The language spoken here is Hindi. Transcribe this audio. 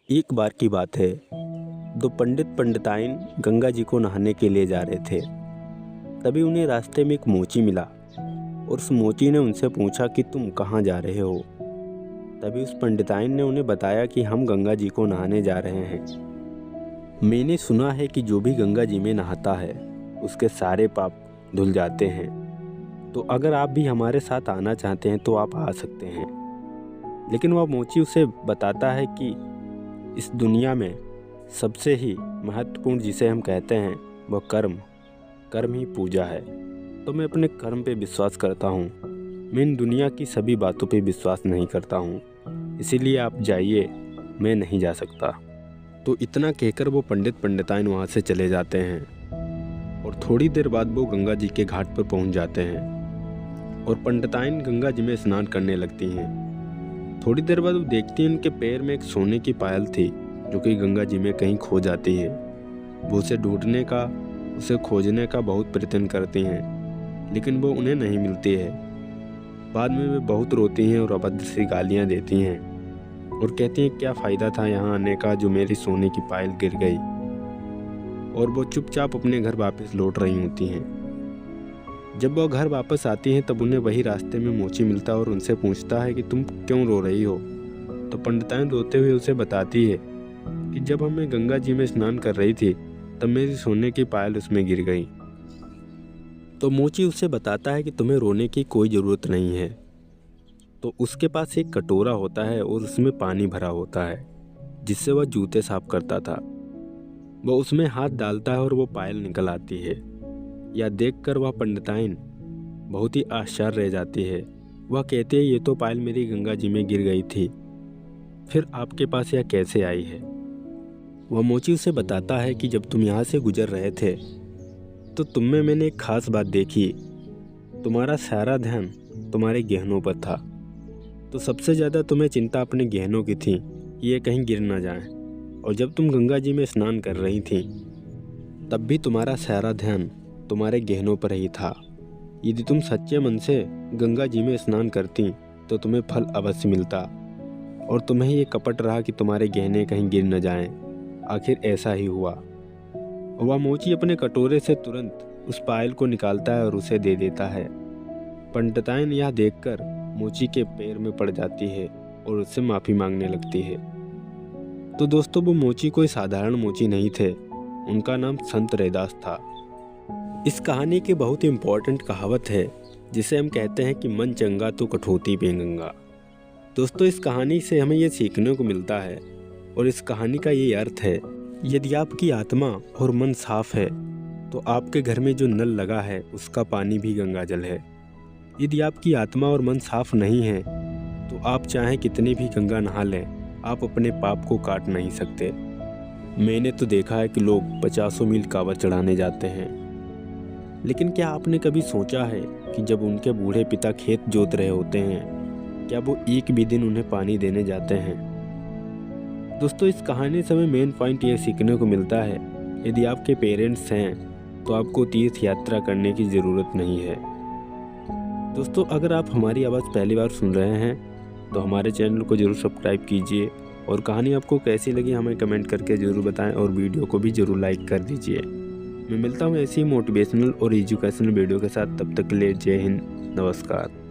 एक बार की बात है, दो पंडित पंडिताइन गंगा जी को नहाने के लिए जा रहे थे। तभी उन्हें रास्ते में एक मोची मिला और उस मोची ने उनसे पूछा कि तुम कहाँ जा रहे हो। तभी उस पंडिताइन ने उन्हें बताया कि हम गंगा जी को नहाने जा रहे हैं। मैंने सुना है कि जो भी गंगा जी में नहाता है उसके सारे पाप धुल जाते हैं। तो अगर आप भी हमारे साथ आना चाहते हैं तो आप आ सकते हैं। लेकिन वह मोची उसे बताता है कि इस दुनिया में सबसे ही महत्वपूर्ण जिसे हम कहते हैं वह कर्म ही पूजा है। तो मैं अपने कर्म पे विश्वास करता हूँ। मैं इन दुनिया की सभी बातों पे विश्वास नहीं करता हूँ। इसीलिए आप जाइए, मैं नहीं जा सकता। तो इतना कहकर वो पंडित पंडिताइन वहाँ से चले जाते हैं और थोड़ी देर बाद वो गंगा जी के घाट पर पहुँच जाते हैं और पंडिताइन गंगा जी में स्नान करने लगती हैं। थोड़ी देर बाद वो देखती हैं उनके पैर में एक सोने की पायल थी जो कि गंगा जी में कहीं खो जाती है। वो उसे ढूंढने का, उसे खोजने का बहुत प्रयत्न करती हैं, लेकिन वो उन्हें नहीं मिलती है। बाद में वे बहुत रोती हैं और अभद्र सी गालियाँ देती हैं और कहती हैं क्या फ़ायदा था यहाँ आने का जो मेरी सोने की पायल गिर गई। और वो चुपचाप अपने घर वापस लौट रही होती हैं। जब वह घर वापस आती हैं तब उन्हें वही रास्ते में मोची मिलता है और उनसे पूछता है कि तुम क्यों रो रही हो। तो पंडिताइन रोते हुए उसे बताती है कि जब मैं गंगा जी में स्नान कर रही थी तब मेरी सोने की पायल उसमें गिर गई। तो मोची उसे बताता है कि तुम्हें रोने की कोई ज़रूरत नहीं है। तो उसके पास एक कटोरा होता है और उसमें पानी भरा होता है जिससे वह जूते साफ करता था। वह उसमें हाथ डालता है और वो पायल निकल आती है। यह देखकर वह पंडिताइन बहुत ही आश्चर्य रह जाती है। वह कहती है ये तो पायल मेरी गंगा जी में गिर गई थी, फिर आपके पास यह कैसे आई है। वह मोची उसे बताता है कि जब तुम यहाँ से गुजर रहे थे तो तुम में मैंने एक खास बात देखी। तुम्हारा सारा ध्यान तुम्हारे गहनों पर था। तो सबसे ज़्यादा तुम्हें चिंता अपने गहनों की थी कि ये कहीं गिर ना जाएं। और जब तुम गंगा जी में स्नान कर रही थी तब भी तुम्हारा सारा ध्यान तुम्हारे गहनों पर ही था। यदि तुम सच्चे मन से गंगा जी में स्नान करती तो तुम्हें फल अवश्य मिलता और तुम्हें ये कपट रहा कि तुम्हारे गहने कहीं गिर न जाएं। आखिर ऐसा ही हुआ। वह मोची अपने कटोरे से तुरंत उस पायल को निकालता है और उसे दे देता है। पंडिताइन यह देखकर मोची के पैर में पड़ जाती है और उससे माफ़ी मांगने लगती है। तो दोस्तों वो मोची कोई साधारण मोची नहीं थे, उनका नाम संत रैदास था। इस कहानी की बहुत ही इम्पोर्टेंट कहावत है जिसे हम कहते हैं कि मन चंगा तो कठौती पे गंगा। दोस्तों इस कहानी से हमें ये सीखने को मिलता है और इस कहानी का ये अर्थ है, यदि आपकी आत्मा और मन साफ है तो आपके घर में जो नल लगा है उसका पानी भी गंगा जल है। यदि आपकी आत्मा और मन साफ नहीं है तो आप चाहे कितनी भी गंगा नहा लें, आप अपने पाप को काट नहीं सकते। मैंने तो देखा है कि लोग 50 मील कांवड़ चढ़ाने जाते हैं, लेकिन क्या आपने कभी सोचा है कि जब उनके बूढ़े पिता खेत जोत रहे होते हैं, क्या वो एक भी दिन उन्हें पानी देने जाते हैं। दोस्तों इस कहानी से हमें मेन पॉइंट ये सीखने को मिलता है, यदि आपके पेरेंट्स हैं तो आपको तीर्थ यात्रा करने की ज़रूरत नहीं है। दोस्तों अगर आप हमारी आवाज़ पहली बार सुन रहे हैं तो हमारे चैनल को ज़रूर सब्सक्राइब कीजिए और कहानी आपको कैसी लगी हमें कमेंट करके ज़रूर बताएं और वीडियो को भी ज़रूर लाइक कर दीजिए। मैं मिलता हूँ ऐसी मोटिवेशनल और एजुकेशनल वीडियो के साथ। तब तक के लिए जय हिंद, नमस्कार।